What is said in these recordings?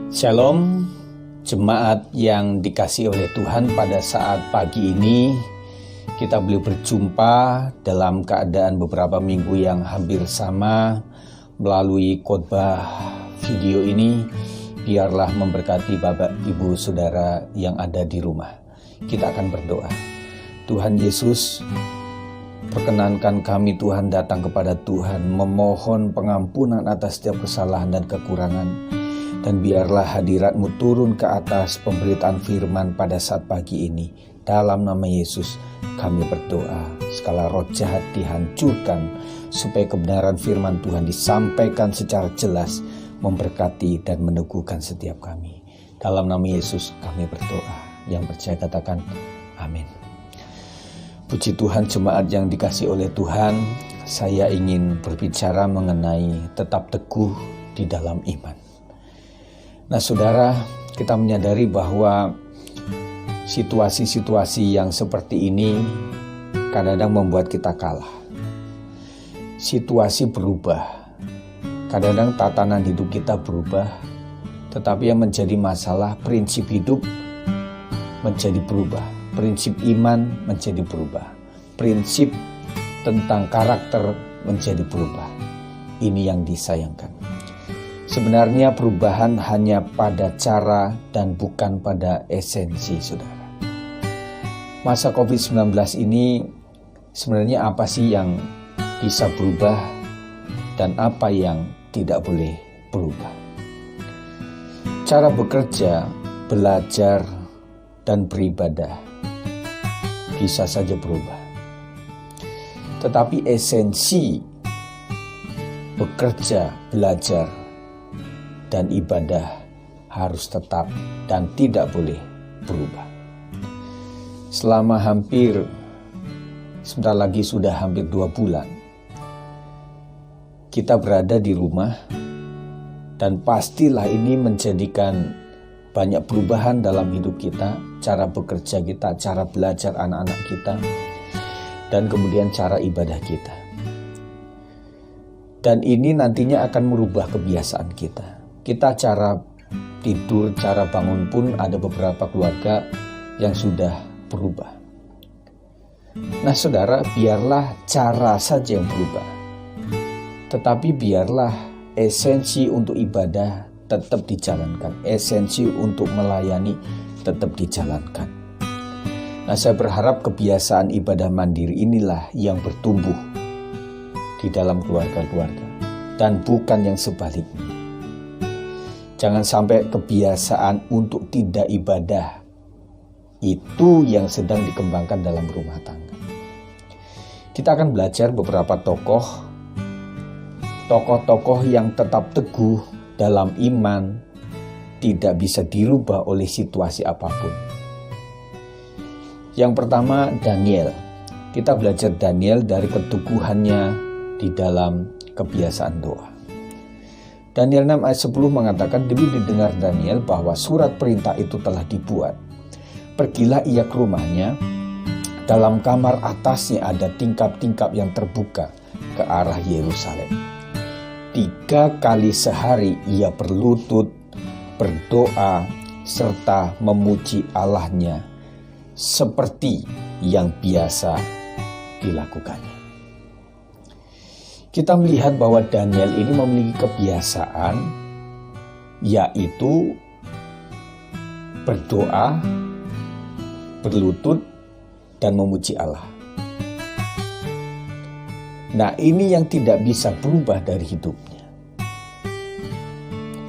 Shalom, jemaat yang dikasihi oleh Tuhan. Pada saat pagi ini kita boleh berjumpa dalam keadaan beberapa minggu yang hampir sama melalui khotbah video ini. Biarlah memberkati Bapak, Ibu, Saudara yang ada di rumah. Kita akan berdoa. Tuhan Yesus, perkenankan kami Tuhan datang kepada Tuhan, memohon pengampunan atas setiap kesalahan dan kekurangan. Dan biarlah hadirat-Mu turun ke atas pemberitaan firman pada saat pagi ini. Dalam nama Yesus kami berdoa, segala roh jahat dihancurkan, supaya kebenaran firman Tuhan disampaikan secara jelas, memberkati dan meneguhkan setiap kami. Dalam nama Yesus kami berdoa. Yang percaya katakan amin. Puji Tuhan, jemaat yang dikasihi oleh Tuhan, saya ingin berbicara mengenai tetap teguh di dalam iman. Nah saudara, kita menyadari bahwa situasi-situasi yang seperti ini kadang-kadang membuat kita kalah. Situasi berubah, kadang-kadang tatanan hidup kita berubah, tetapi yang menjadi masalah prinsip hidup menjadi berubah, prinsip iman menjadi berubah, prinsip tentang karakter menjadi berubah. Ini yang disayangkan. Sebenarnya perubahan hanya pada cara dan bukan pada esensi, saudara. Masa COVID-19 ini sebenarnya apa sih yang bisa berubah dan apa yang tidak boleh berubah? Cara bekerja, belajar, dan beribadah bisa saja berubah. Tetapi esensi bekerja, belajar, dan ibadah harus tetap dan tidak boleh berubah. Selama sebentar lagi sudah hampir 2 bulan, kita berada di rumah dan pastilah ini menjadikan banyak perubahan dalam hidup kita, cara bekerja kita, cara belajar anak-anak kita, dan kemudian cara ibadah kita. Dan ini nantinya akan merubah kebiasaan kita. Kita cara tidur, cara bangun pun ada beberapa keluarga yang sudah berubah. Nah saudara, biarlah cara saja yang berubah. Tetapi biarlah esensi untuk ibadah tetap dijalankan. Esensi untuk melayani tetap dijalankan. Nah saya berharap kebiasaan ibadah mandiri inilah yang bertumbuh di dalam keluarga-keluarga. Dan bukan yang sebaliknya. Jangan sampai kebiasaan untuk tidak ibadah itu yang sedang dikembangkan dalam rumah tangga. Kita akan belajar beberapa tokoh-tokoh yang tetap teguh dalam iman, tidak bisa dirubah oleh situasi apapun. Yang pertama, Daniel. Kita belajar Daniel dari keteguhannya di dalam kebiasaan doa. Daniel 6 ayat 10 mengatakan, demi didengar Daniel bahwa surat perintah itu telah dibuat. Pergilah ia ke rumahnya, dalam kamar atasnya ada tingkap-tingkap yang terbuka ke arah Yerusalem. 3 kali sehari ia berlutut, berdoa, serta memuji Allahnya seperti yang biasa dilakukannya. Kita melihat bahwa Daniel ini memiliki kebiasaan, yaitu berdoa, berlutut, dan memuji Allah. Nah ini yang tidak bisa berubah dari hidupnya.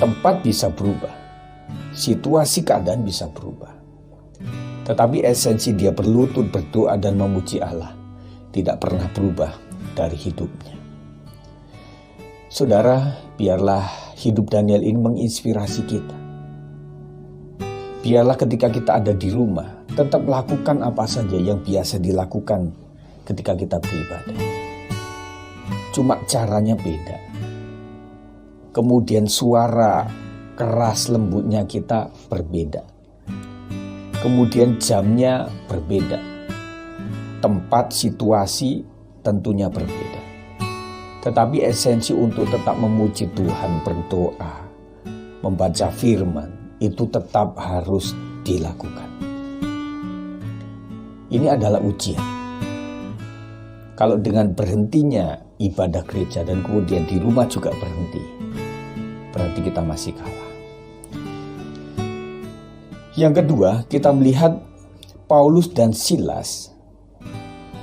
Tempat bisa berubah, situasi keadaan bisa berubah. Tetapi esensi dia berlutut, berdoa, dan memuji Allah tidak pernah berubah dari hidupnya. Saudara, biarlah hidup Daniel ini menginspirasi kita. Biarlah ketika kita ada di rumah, tetap lakukan apa saja yang biasa dilakukan ketika kita beribadah. Cuma caranya beda. Kemudian suara keras lembutnya kita berbeda. Kemudian jamnya berbeda. Tempat, situasi tentunya berbeda. Tetapi esensi untuk tetap memuji Tuhan, berdoa, membaca firman, itu tetap harus dilakukan. Ini adalah ujian. Kalau dengan berhentinya ibadah gereja dan kemudian di rumah juga berhenti, berarti kita masih kalah. Yang kedua, kita melihat Paulus dan Silas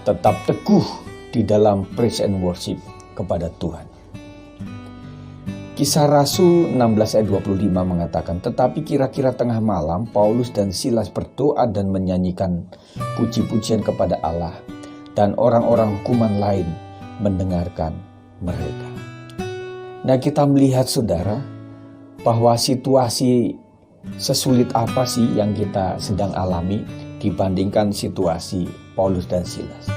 tetap teguh di dalam praise and worship kepada Tuhan. Kisah Rasul 16 ayat 25 mengatakan, tetapi kira-kira tengah malam Paulus dan Silas berdoa dan menyanyikan puji-pujian kepada Allah, dan orang-orang hukuman lain mendengarkan mereka. Nah, kita melihat saudara bahwa situasi sesulit apa sih yang kita sedang alami dibandingkan situasi Paulus dan Silas.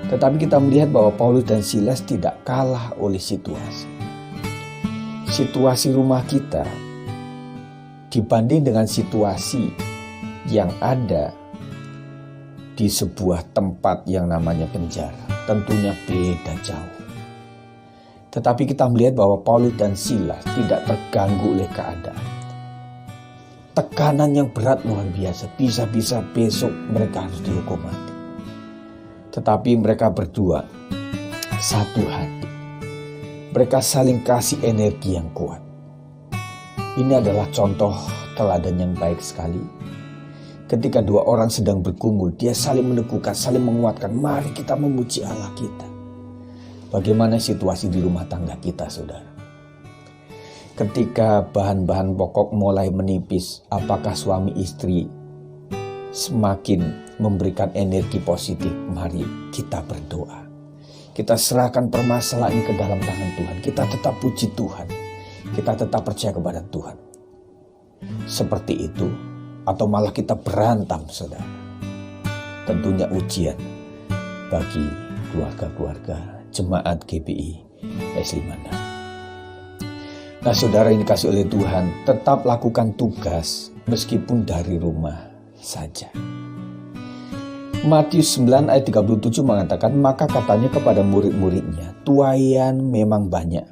Tetapi kita melihat bahwa Paulus dan Silas tidak kalah oleh situasi. Situasi rumah kita dibanding dengan situasi yang ada di sebuah tempat yang namanya penjara, tentunya beda jauh. Tetapi kita melihat bahwa Paulus dan Silas tidak terganggu oleh keadaan. Tekanan yang berat luar biasa, bisa-bisa besok mereka harus dihukum mati. Tetapi mereka berdua satu hati. Mereka saling kasih energi yang kuat. Ini adalah contoh teladan yang baik sekali. Ketika dua orang sedang bergumul, dia saling meneguhkan, saling menguatkan. Mari kita memuji Allah kita. Bagaimana situasi di rumah tangga kita, saudara? Ketika bahan-bahan pokok mulai menipis, apakah suami istri semakin memberikan energi positif? Mari kita berdoa. Kita serahkan permasalahan ini ke dalam tangan Tuhan. Kita tetap puji Tuhan. Kita tetap percaya kepada Tuhan. Seperti itu. Atau malah kita berantem, saudara. Tentunya ujian bagi keluarga-keluarga jemaat GBI S56. Nah, saudara ini kasih oleh Tuhan, tetap lakukan tugas meskipun dari rumah saja. Matius 9 ayat 37 mengatakan, maka katanya kepada murid-muridnya, tuaian memang banyak,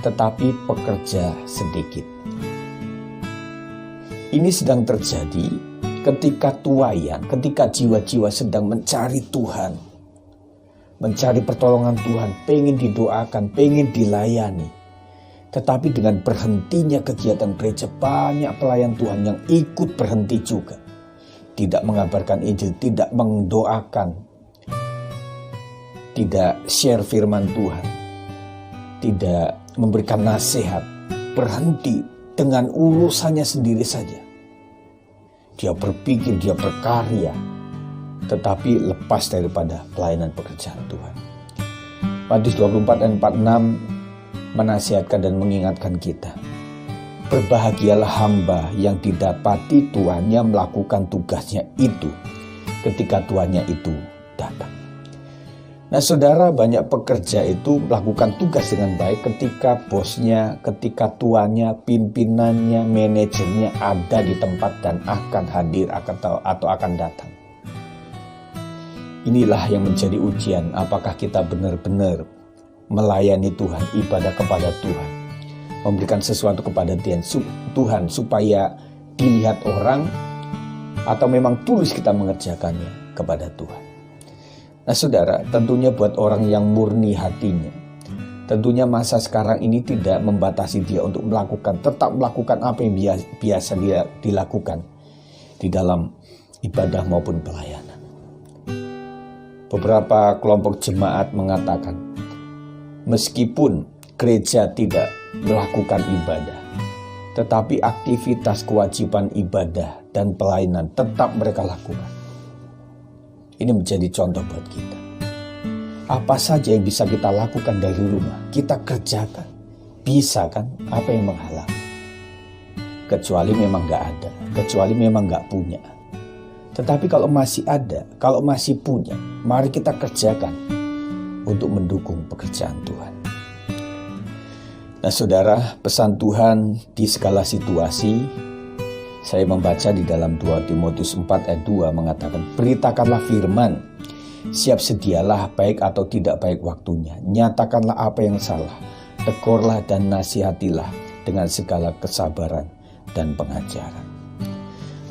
tetapi pekerja sedikit. Ini sedang terjadi ketika tuaian, ketika jiwa-jiwa sedang mencari Tuhan, mencari pertolongan Tuhan, pengen didoakan, pengen dilayani. Tetapi dengan berhentinya kegiatan gereja, banyak pelayan Tuhan yang ikut berhenti juga. Tidak mengabarkan Injil, tidak mendoakan, tidak share firman Tuhan, tidak memberikan nasihat, berhenti dengan urusannya sendiri saja. Dia berpikir, dia berkarya, tetapi lepas daripada pelayanan pekerjaan Tuhan. Matius 24 dan 46 menasihatkan dan mengingatkan kita. Berbahagialah hamba yang didapati tuannya melakukan tugasnya itu ketika tuannya itu datang. Nah, saudara, banyak pekerja itu melakukan tugas dengan baik ketika bosnya, ketika tuannya, pimpinannya, manajernya ada di tempat dan akan hadir atau akan datang. Inilah yang menjadi ujian, apakah kita benar-benar melayani Tuhan, ibadah kepada Tuhan, memberikan sesuatu kepada Tuhan supaya dilihat orang, atau memang tulus kita mengerjakannya kepada Tuhan. Nah, saudara, tentunya buat orang yang murni hatinya, tentunya masa sekarang ini tidak membatasi dia untuk tetap melakukan apa yang biasa dia dilakukan di dalam ibadah maupun pelayanan. Beberapa kelompok jemaat mengatakan, meskipun gereja tidak melakukan ibadah, tetapi aktivitas kewajiban ibadah dan pelayanan tetap mereka lakukan. Ini menjadi contoh buat kita. Apa saja yang bisa kita lakukan dari rumah, kita kerjakan. Bisa kan? Apa yang menghalang? Kecuali memang gak ada, kecuali memang gak punya. Tetapi kalau masih ada, kalau masih punya, mari kita kerjakan untuk mendukung pekerjaan Tuhan. Nah, saudara, pesan Tuhan di segala situasi, saya membaca di dalam 2 Timotius 4 ayat 2 mengatakan, beritakanlah firman, siap sedialah baik atau tidak baik waktunya, nyatakanlah apa yang salah, tegurlah dan nasihatilah dengan segala kesabaran dan pengajaran.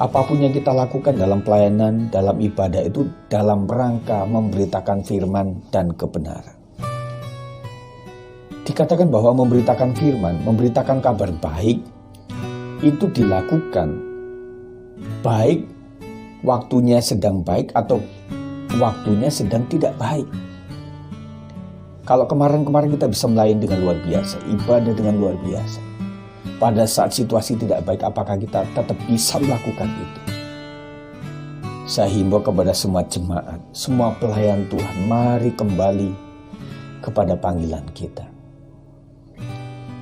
Apapun yang kita lakukan dalam pelayanan, dalam ibadah itu dalam rangka memberitakan firman dan kebenaran. Dikatakan bahwa memberitakan firman, memberitakan kabar baik, itu dilakukan baik waktunya sedang baik atau waktunya sedang tidak baik. Kalau kemarin-kemarin kita bisa melayani dengan luar biasa, ibadah dengan luar biasa. Pada saat situasi tidak baik, apakah kita tetap bisa melakukan itu? Saya himbau kepada semua jemaat, semua pelayan Tuhan, mari kembali kepada panggilan kita.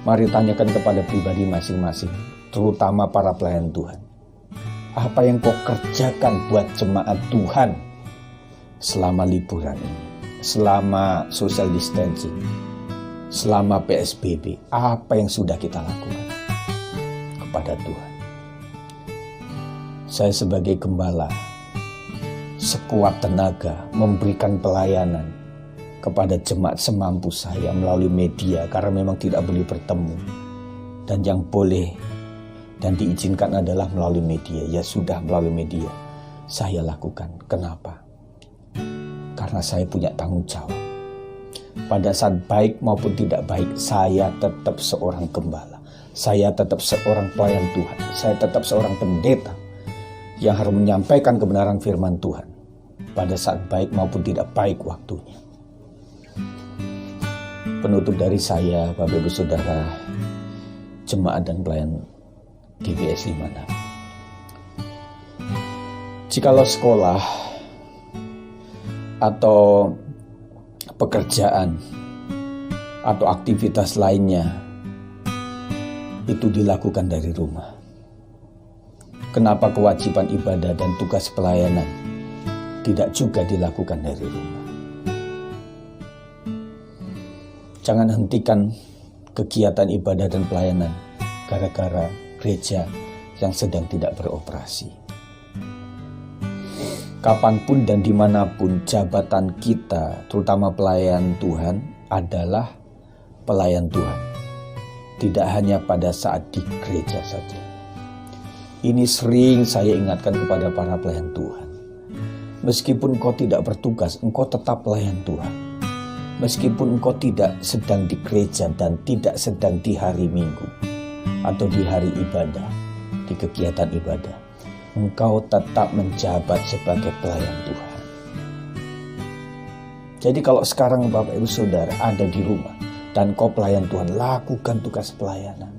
Mari tanyakan kepada pribadi masing-masing, terutama para pelayan Tuhan. Apa yang kau kerjakan buat jemaat Tuhan selama liburan ini, selama social distancing, selama PSBB? Apa yang sudah kita lakukan kepada Tuhan? Saya sebagai gembala sekuat tenaga memberikan pelayanan kepada jemaat semampu saya melalui media, karena memang tidak boleh bertemu, dan yang boleh dan diizinkan adalah melalui media. Ya sudah, melalui media saya lakukan. Kenapa? Karena saya punya tanggung jawab. Pada saat baik maupun tidak baik, saya tetap seorang gembala. Saya tetap seorang pelayan Tuhan. Saya tetap seorang pendeta yang harus menyampaikan kebenaran firman Tuhan pada saat baik maupun tidak baik waktunya. Penutup dari saya, Bapak Ibu Saudara, jemaat dan pelayan GBS Limana. Jikalau sekolah atau pekerjaan atau aktivitas lainnya itu dilakukan dari rumah, kenapa kewajiban ibadah dan tugas pelayanan tidak juga dilakukan dari rumah? Jangan hentikan kegiatan ibadah dan pelayanan gara-gara gereja yang sedang tidak beroperasi. Kapanpun dan dimanapun jabatan kita, terutama pelayan Tuhan, adalah pelayan Tuhan. Tidak hanya pada saat di gereja saja. Ini sering saya ingatkan kepada para pelayan Tuhan. Meskipun engkau tidak bertugas, engkau tetap pelayan Tuhan. Meskipun engkau tidak sedang di gereja dan tidak sedang di hari Minggu atau di hari ibadah, di kegiatan ibadah, engkau tetap menjabat sebagai pelayan Tuhan. Jadi kalau sekarang Bapak Ibu Saudara ada di rumah dan kau pelayan Tuhan, lakukan tugas pelayanan.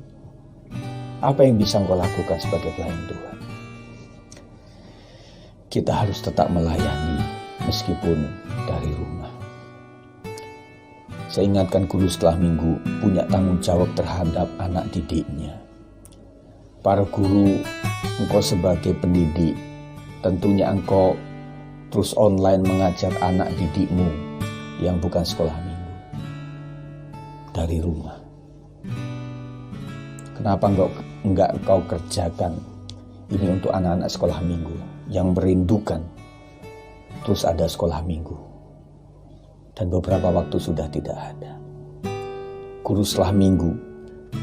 Apa yang bisa engkau lakukan sebagai pelayan Tuhan? Kita harus tetap melayani meskipun dari rumah. Saya ingatkan guru setelah minggu punya tanggung jawab terhadap anak didiknya. Para guru, engkau sebagai pendidik, tentunya engkau terus online mengajar anak didikmu yang bukan sekolah minggu dari rumah. Kenapa enggak engkau kerjakan ini untuk anak-anak sekolah minggu yang merindukan terus ada sekolah minggu? Dan beberapa waktu sudah tidak ada. Guru setelah minggu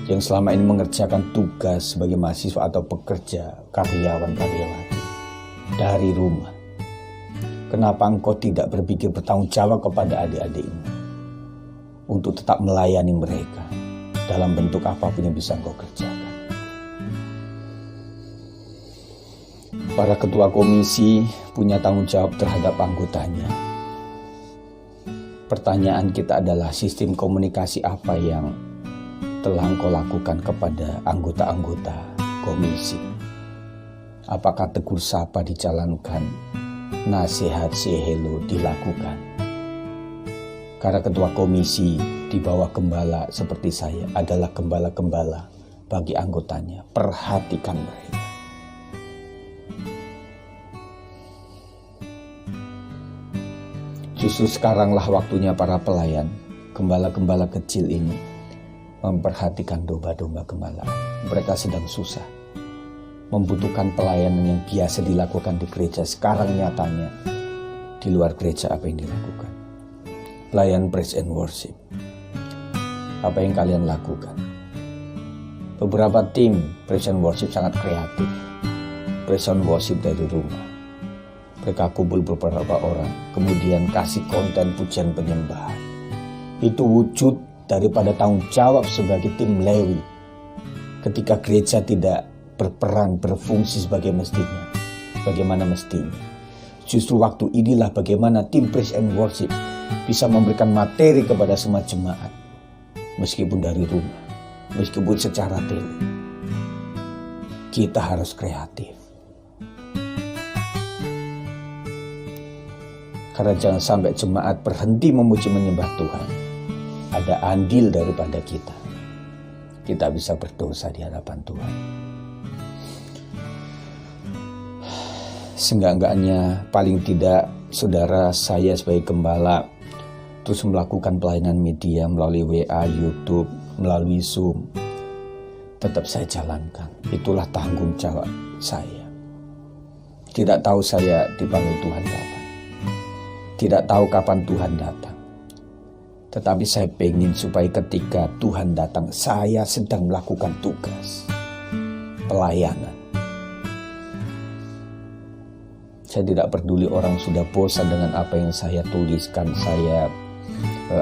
yang selama ini mengerjakan tugas sebagai mahasiswa atau pekerja, karyawan-karyawati dari rumah. Kenapa engkau tidak berpikir bertanggung jawab kepada adik-adikmu untuk tetap melayani mereka dalam bentuk apapun yang bisa engkau kerjakan? Para ketua komisi punya tanggung jawab terhadap anggotanya. Pertanyaan kita adalah sistem komunikasi apa yang telah engkau lakukan kepada anggota-anggota komisi? Apakah tegur sapa dijalankan, nasihat say hello dilakukan? Karena ketua komisi di bawah gembala seperti saya adalah gembala-gembala bagi anggotanya. Perhatikan mereka. Justru sekaranglah waktunya para pelayan, gembala-gembala kecil ini memperhatikan domba-domba gembala. Mereka sedang susah, membutuhkan pelayanan yang biasa dilakukan di gereja. Sekarang nyatanya di luar gereja apa yang dilakukan? Pelayan praise and worship. Apa yang kalian lakukan? Beberapa tim praise and worship sangat kreatif. Praise and worship dari rumah. Mereka kumpul beberapa orang, kemudian kasih konten pujian penyembahan. Itu wujud daripada tanggung jawab sebagai tim Lewi. Ketika gereja tidak berperan, berfungsi bagaimana mestinya. Justru waktu inilah bagaimana tim praise and worship bisa memberikan materi kepada semua jemaat. Meskipun dari rumah, meskipun secara tele. Kita harus kreatif. Karena jangan sampai jemaat berhenti memuji menyembah Tuhan. Ada andil daripada kita. Kita bisa berdosa di hadapan Tuhan. Seenggak-enggaknya paling tidak saudara saya sebagai gembala terus melakukan pelayanan media melalui WA, YouTube, melalui Zoom. Tetap saya jalankan. Itulah tanggung jawab saya. Tidak tahu saya dipanggil Tuhan kapan. Tidak tahu kapan Tuhan datang. Tetapi saya pengen supaya ketika Tuhan datang, saya sedang melakukan tugas pelayanan. Saya tidak peduli orang sudah bosan dengan apa yang saya tuliskan, saya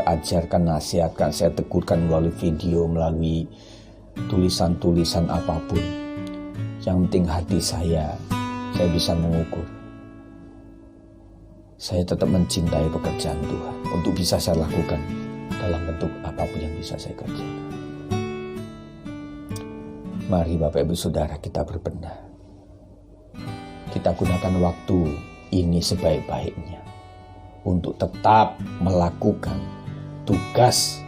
ajarkan, nasihatkan, saya tegurkan melalui video, melalui tulisan-tulisan apapun. Yang penting hati saya bisa mengukur. Saya tetap mencintai pekerjaan Tuhan untuk bisa saya lakukan dalam bentuk apapun yang bisa saya kerjakan. Mari Bapak Ibu Saudara kita berbenah. Kita gunakan waktu ini sebaik-baiknya untuk tetap melakukan tugas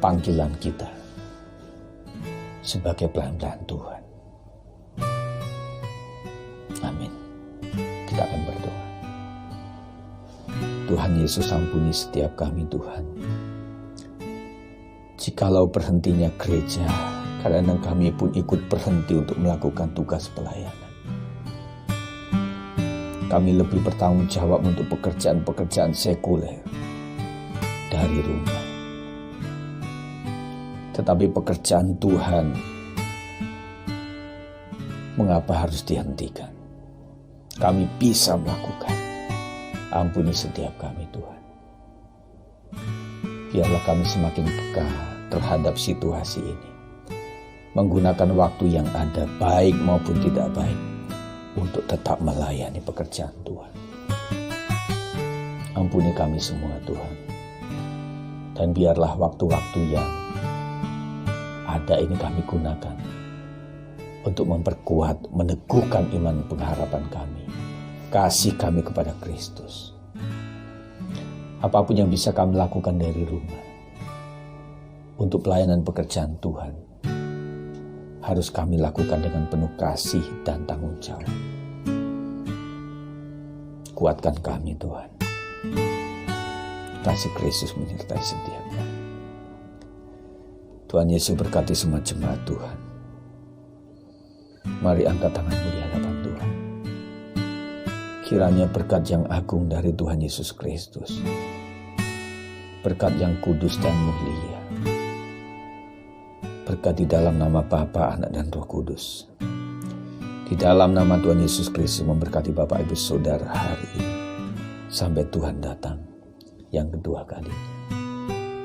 panggilan kita sebagai pelayan Tuhan. Amin. Kita akan berdoa. Tuhan Yesus, ampuni setiap kami Tuhan. Jikalau berhentinya gereja, kadang-kadang kami pun ikut berhenti untuk melakukan tugas pelayanan. Kami lebih bertanggung jawab untuk pekerjaan-pekerjaan sekuler dari rumah. Tetapi pekerjaan Tuhan, mengapa harus dihentikan? Kami bisa melakukan. Ampuni setiap kami Tuhan. Biarlah kami semakin peka terhadap situasi ini. Menggunakan waktu yang ada, baik maupun tidak baik, untuk tetap melayani pekerjaan Tuhan. Ampuni kami semua Tuhan. Dan biarlah waktu-waktu yang ada ini kami gunakan untuk memperkuat, meneguhkan iman pengharapan kami. Kasih kami kepada Kristus. Apapun yang bisa kami lakukan dari rumah untuk pelayanan pekerjaan Tuhan, harus kami lakukan dengan penuh kasih dan tanggung jawab. Kuatkan kami Tuhan. Kasih Kristus menyertai setiap kami. Tuhan Yesus berkati semua jemaat Tuhan. Mari angkat tanganmu di hadapan Tuhan. Kiranya berkat yang agung dari Tuhan Yesus Kristus, berkat yang kudus dan mulia, berkat di dalam nama Bapa, Anak, dan Roh Kudus. Di dalam nama Tuhan Yesus Kristus memberkati Bapak Ibu Saudara hari ini. Sampai Tuhan datang yang kedua kali.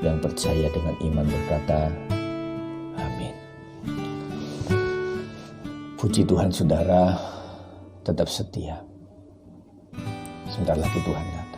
Yang percaya dengan iman berkata, amin. Puji Tuhan saudara, tetap setia. Sebentar lagi Tuhan datang.